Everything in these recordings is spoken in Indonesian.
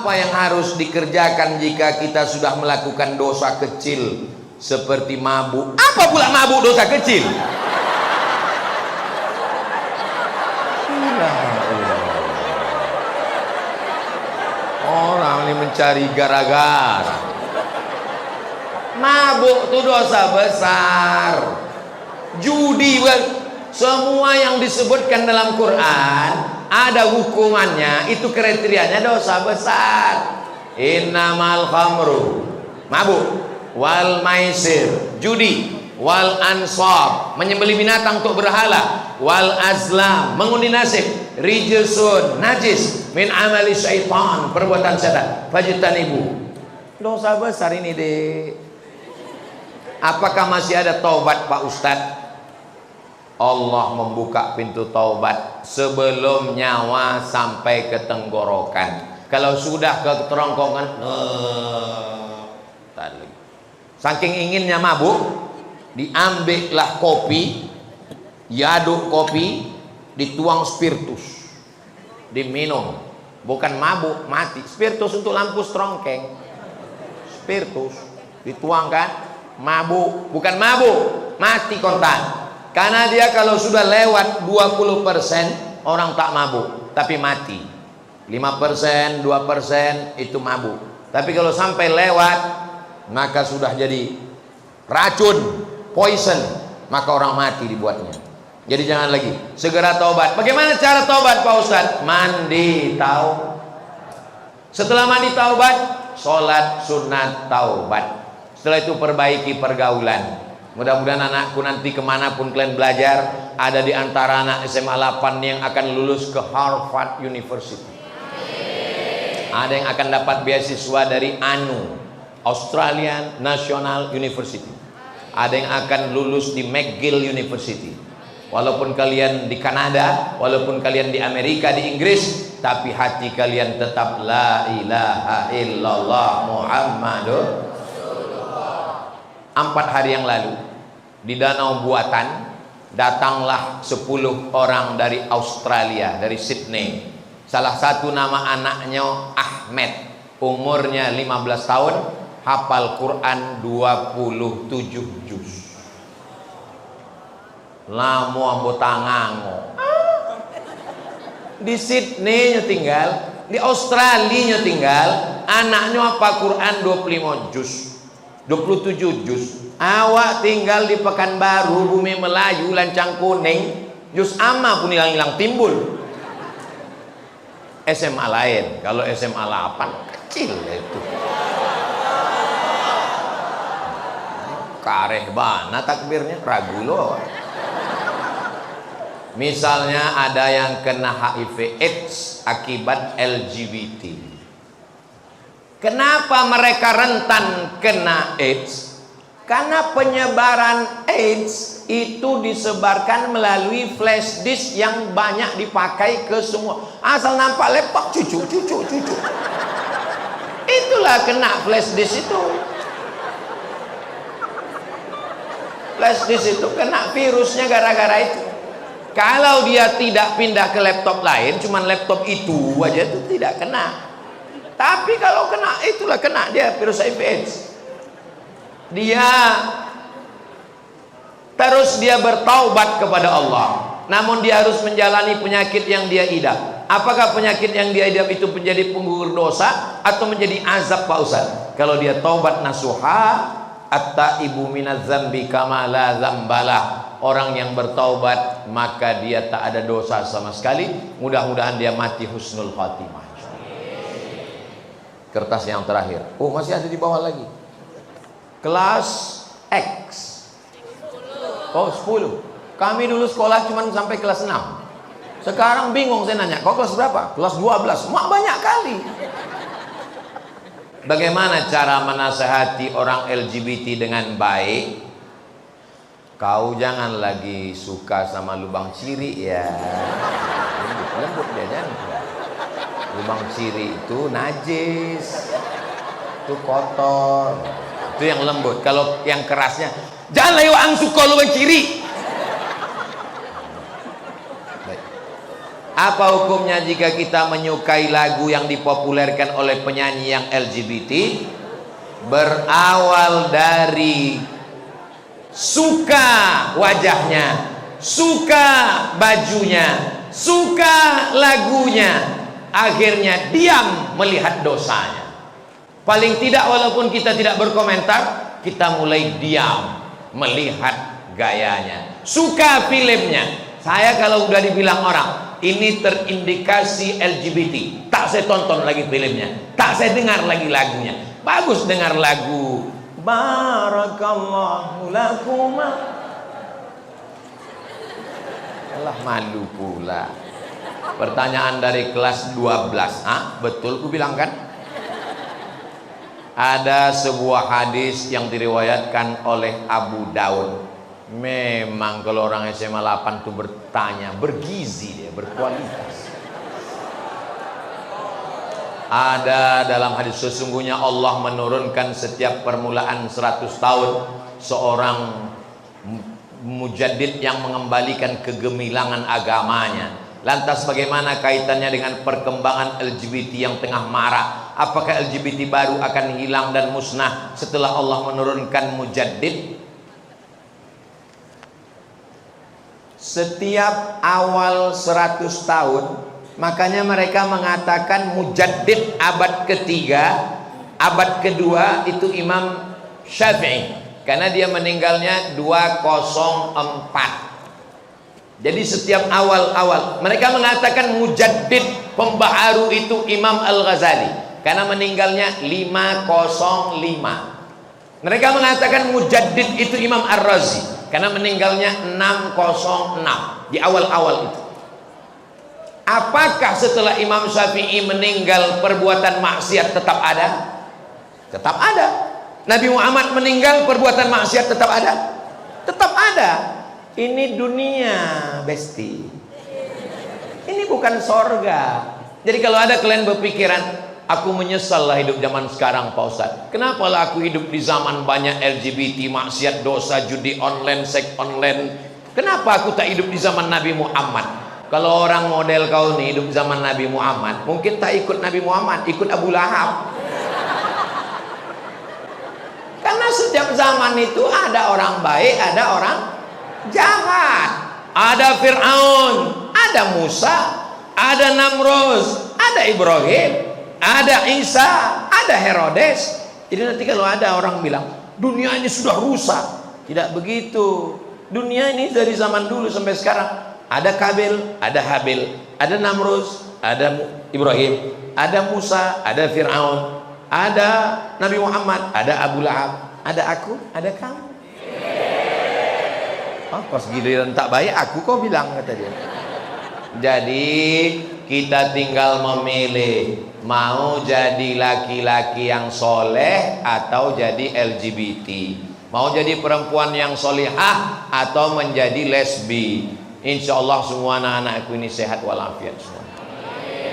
Apa yang harus dikerjakan jika kita sudah melakukan dosa kecil seperti mabuk? Apa pula mabuk dosa kecil? Orang ini mencari gara-gara. Mabuk itu dosa besar. Judi, semua yang disebutkan dalam Quran ada hukumannya, itu kriterianya dosa besar. Innamal khamru, mabuk, wal maisir, judi, wal ansab, menyembelih binatang untuk berhala, wal azlam, mengundi nasib, rijsun, najis, min amali syaitan, perbuatan setan, fajtanibu. Dosa besar ini deh. Apakah masih ada taubat Pak Ustadz? Allah membuka pintu taubat sebelum nyawa sampai ke tenggorokan. Kalau sudah ke kerongkongan, saking inginnya mabuk, diambillah kopi, diaduk kopi, dituang spiritus, diminum. Bukan mabuk, mati. Spiritus untuk lampu strongkeng. Spiritus dituangkan, mabuk, bukan mabuk, mati kontan. Karena dia kalau sudah lewat 20% orang tak mabuk, tapi mati. 5%, 2% itu mabuk. Tapi kalau sampai lewat, maka sudah jadi racun, poison, maka orang mati dibuatnya. Jadi jangan lagi, segera taubat. Bagaimana cara taubat Pak Ustadz? Mandi taubat. Setelah mandi taubat, sholat sunat taubat. Setelah itu perbaiki pergaulan. Mudah-mudahan anakku nanti kemanapun kalian belajar, ada di antara anak SMA 8 yang akan lulus ke Harvard University. Ada yang akan dapat beasiswa dari ANU, Australian National University. Ada yang akan lulus di McGill University. Walaupun kalian di Kanada, walaupun kalian di Amerika, di Inggris, tapi hati kalian tetap la ilaha illallah Muhammadur. 4 hari yang lalu di Danau Buatan datanglah 10 orang dari Australia, dari Sydney. Salah satu nama anaknya Ahmed, umurnya 15 tahun, hafal Quran 27 juz. Lamu ambotangango. Di Sydney nya tinggal, di Australia nya tinggal, anaknya apa Quran 25 juz. 27 juz. Awak tinggal di Pekanbaru, Bumi Melayu, Lancang Kuning, juz amma pun hilang-hilang timbul. SMA lain, kalau SMA 8 kecil itu. Kareh bana takbirnya, ragu loh. Misalnya ada yang kena HIV AIDS akibat LGBT. Kenapa mereka rentan kena AIDS? Karena penyebaran AIDS itu disebarkan melalui flash disk yang banyak dipakai ke semua. Asal nampak laptop, cucu. Itulah kena flash disk itu. Flash disk itu kena virusnya gara-gara itu. Kalau dia tidak pindah ke laptop lain, cuman laptop itu aja, itu tidak kena. Tapi kalau kena, itulah kena dia virus HIV AIDS. Dia bertaubat kepada Allah. Namun dia harus menjalani penyakit yang dia idap. Apakah penyakit yang dia idap itu menjadi penggugur dosa atau menjadi azab Pak Ustaz? Kalau dia taubat nasuha, at-taibu minaz zambi kama la zambalah. Orang yang bertaubat maka dia tak ada dosa sama sekali. Mudah-mudahan dia mati husnul khatimah. Kertas yang terakhir. Oh, masih ada di bawah lagi. Kelas X. Oh, 10. Kami dulu sekolah cuma sampai kelas 6. Sekarang bingung saya nanya, kau kelas berapa? Kelas 12. Mak banyak kali. Bagaimana cara menasehati orang LGBT dengan baik? Kau jangan lagi suka sama lubang ciri ya. Lembut dia jangan. Lubang ciri itu najis, itu kotor, itu yang lembut. Kalau yang kerasnya, jangan layu ang suka lubang ciri. Baik. Apa hukumnya jika kita menyukai lagu yang dipopulerkan oleh penyanyi yang LGBT? Berawal dari suka wajahnya, suka bajunya, suka lagunya, akhirnya diam melihat dosanya. Paling tidak walaupun kita tidak berkomentar, kita mulai diam melihat gayanya. Suka filmnya. Saya kalau udah dibilang orang ini terindikasi LGBT, tak saya tonton lagi filmnya, tak saya dengar lagi lagunya. Bagus dengar lagu Barakallahu lakuma. Alah, malu pula. Pertanyaan dari kelas 12. Betul ku bilang kan? Ada sebuah hadis yang diriwayatkan oleh Abu Daud. Memang kalau orang SMA 8 tuh bertanya, bergizi dia, berkualitas. Ada dalam hadis, sesungguhnya Allah menurunkan setiap permulaan 100 tahun seorang mujaddid yang mengembalikan kegemilangan agamanya. Lantas bagaimana kaitannya dengan perkembangan LGBT yang tengah marak? Apakah LGBT baru akan hilang dan musnah setelah Allah menurunkan mujaddid? Setiap awal 100 tahun, makanya mereka mengatakan mujaddid abad ketiga, abad kedua itu Imam Syafi'i, karena dia meninggalnya 204. Jadi setiap awal-awal mereka mengatakan mujaddid pembaharu itu Imam Al-Ghazali, karena meninggalnya 505. Mereka mengatakan mujaddid itu Imam Ar-Razi, karena meninggalnya 606 di awal-awal itu. Apakah setelah Imam Syafi'i meninggal perbuatan maksiat tetap ada? Tetap ada. Nabi Muhammad meninggal perbuatan maksiat tetap ada? Tetap ada. Ini dunia, besti. Ini bukan sorga. Jadi kalau ada kalian berpikiran, aku menyesal lah hidup zaman sekarang Pak Ustadz. Kenapa lah aku hidup di zaman banyak LGBT, maksiat, dosa, judi online, seks online. Kenapa aku tak hidup di zaman Nabi Muhammad? Kalau orang model kau nih hidup zaman Nabi Muhammad, mungkin tak ikut Nabi Muhammad, ikut Abu Lahab. Karena setiap zaman itu ada orang baik, ada orang jahat. Ada Fir'aun, ada Musa, ada Namrud, ada Ibrahim, ada Isa, ada Herodes. Jadi nanti kalau ada orang bilang dunia ini sudah rusak, tidak begitu. Dunia ini dari zaman dulu sampai sekarang ada Kabil, ada Habil, ada Namrud, ada Ibrahim, ada Musa, ada Fir'aun, ada Nabi Muhammad, ada Abu Lahab, ada aku, ada kamu. Pas giliran tak baik aku kau bilang, kata dia. Jadi kita tinggal memilih mau jadi laki-laki yang soleh atau jadi LGBT, mau jadi perempuan yang solihah atau menjadi lesbi. Insya Allah semua anak-anakku ini sehat walafiat semua.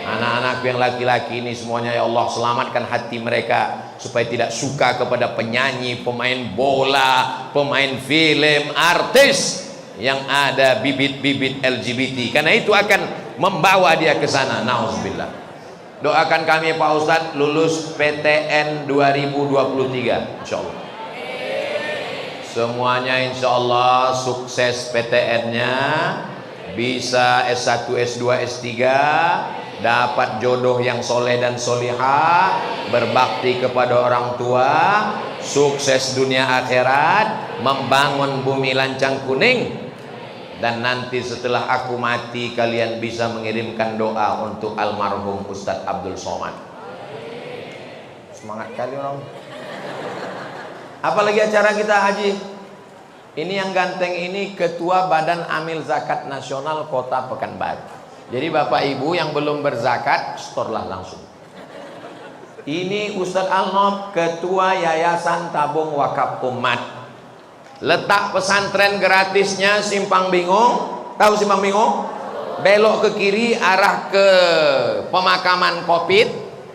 Anak-anakku yang laki-laki ini semuanya ya Allah selamatkan hati mereka supaya tidak suka kepada penyanyi, pemain bola, pemain film, artis yang ada bibit-bibit LGBT, karena itu akan membawa dia ke sana. Nauzubillah. Doakan kami Pak Ustadz lulus PTN 2023 insya Allah. Semuanya insya Allah sukses PTN-nya, bisa S1, S2, S3, dapat jodoh yang soleh dan solihah, berbakti kepada orang tua, sukses dunia akhirat, membangun bumi lancang kuning. Dan nanti setelah aku mati kalian bisa mengirimkan doa untuk almarhum Ustadz Abdul Somad. Semangat kali orang. Apalagi acara kita haji. Ini yang ganteng ini Ketua Badan Amil Zakat Nasional Kota Pekanbaru. Jadi Bapak Ibu yang belum berzakat, setorlah langsung. Ini Ustadz Al-Nob, Ketua Yayasan Tabung Wakaf Umat. Letak pesantren gratisnya Simpang Bingung. Tahu Simpang Bingung? Belok ke kiri arah ke pemakaman Kopit.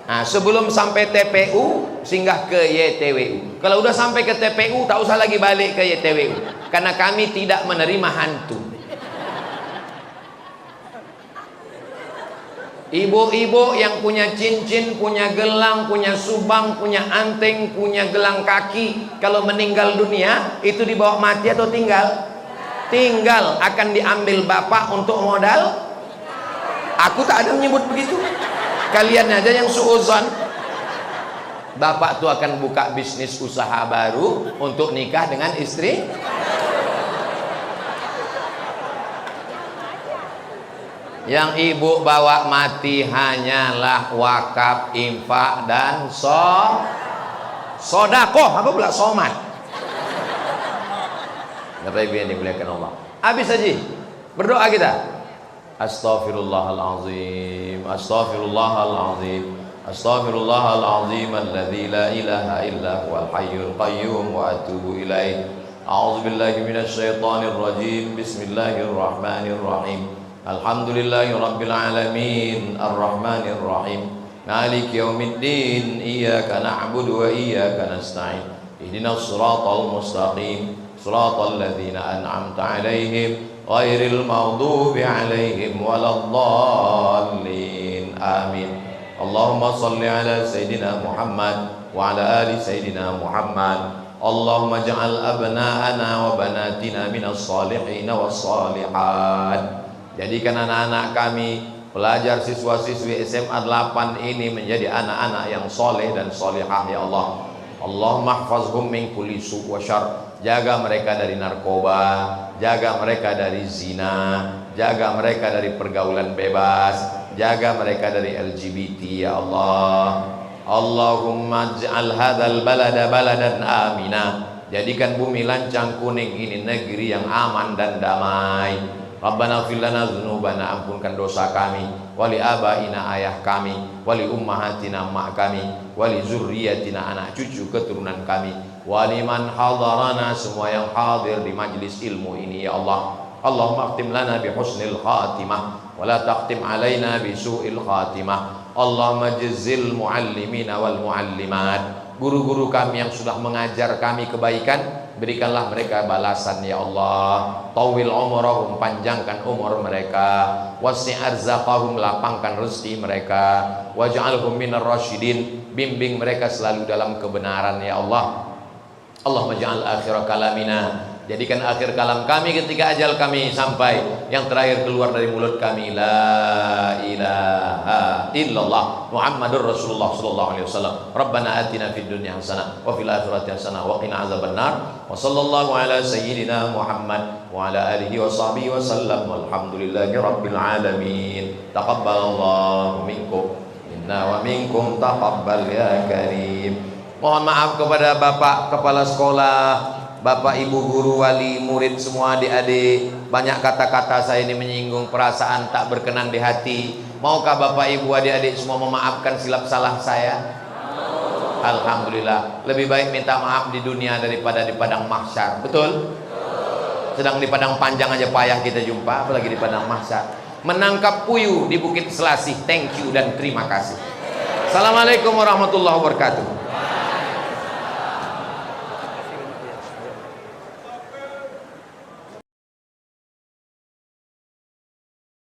Nah, sebelum sampai TPU singgah ke YTWU. Kalau udah sampai ke TPU tak usah lagi balik ke YTWU, karena kami tidak menerima hantu. Ibu-ibu yang punya cincin, punya gelang, punya subang, punya anting, punya gelang kaki, kalau meninggal dunia itu dibawa mati atau tinggal? Tinggal. Akan diambil bapak untuk modal. Aku tak ada menyebut begitu. Kalian aja yang suuzon. Bapak tuh akan buka bisnis usaha baru untuk nikah dengan istri. Yang ibu bawa mati hanyalah wakaf, infak, dan sodakoh. Apa pula somat? Bapak ibu yang dimuliakan Allah. Habis aja berdoa kita. Astaghfirullahalazim, astaghfirullahalazim, astaghfirullahalazim alladzi la ilaha illa huwal hayyul qayyum wa atubu ilaih. A'udzubillahi minasyaitonir rajim. Bismillahirrahmanirrahim. Alhamdulillahi rabbil alamin, arrahmanir rahim, maliki yaumiddin, iyyaka na'budu wa iyyaka nasta'in, ihdinas siratal mustaqim, siratal ladzina an'amta 'alaihim ghairil maghdubi 'alaihim waladdallin. Amin. Allahumma shalli ala sayidina Muhammad wa ala ali sayidina Muhammad. Allahumma ja'al abna'ana wa banatina minas salihin was salihat. Jadikan anak-anak kami, pelajar siswa-siswi SMA 8 ini menjadi anak-anak yang soleh dan solehah ya Allah. Allahumma hfazhum min kulli su' wa syarr. Jaga mereka dari narkoba, jaga mereka dari zina, jaga mereka dari pergaulan bebas, jaga mereka dari LGBT ya Allah. Allahumma ij'al hadzal balada baladan amina. Jadikan bumi Lancang Kuning ini negeri yang aman dan damai. Rabbana fil lana dzunubana, ampunkan dosa kami, wali abaina ayah kami, wali ummahatina mak kami, wali zurriyatina anak cucu keturunan kami, wali man hadarana, semua yang hadir di majlis ilmu ini ya Allah. Allahumma akhtim lana bi husnil khatimah wa la taqtim alaina bi su'il khatimah. Allahumma jazzil muallimina wal muallimat. Guru-guru kami yang sudah mengajar kami kebaikan, berikanlah mereka balasan ya Allah. Tawil umurahum, panjangkan umur mereka. Wasi' arzaqahum, lapangkan rezeki mereka. Waj'alhum minar rasyidin, bimbing mereka selalu dalam kebenaran ya Allah. Allahumma ja'al akhir kalamina, jadikan akhir kalam kami ketika ajal kami sampai, yang terakhir keluar dari mulut kami, la ilaha illallah Muhammadur Rasulullah sallallahu alaihi wasallam. Rabbana atina fid dunya hasanah wa fil akhirati hasanah wa qina azabannar. Wa sallallahu ala sayyidina Muhammad wa ala alihi wa sahbihi wa sallam. Walhamdulillahi rabbil alamin. Taqabbalallahu minkum inna wa minkum taqabbal ya karim. Mohon maaf kepada Bapak Kepala Sekolah, Bapak Ibu Guru, wali, murid, semua adik-adik. Banyak kata-kata saya ini menyinggung perasaan tak berkenan di hati. Maukah Bapak Ibu adik-adik semua memaafkan silap salah saya? Alhamdulillah. Lebih baik minta maaf di dunia daripada di padang mahsyar. Betul? Sedang di padang panjang aja payah kita jumpa, apalagi di padang mahsyar. Menangkap puyuh di Bukit Selasih. Thank you dan terima kasih. Assalamualaikum warahmatullahi wabarakatuh.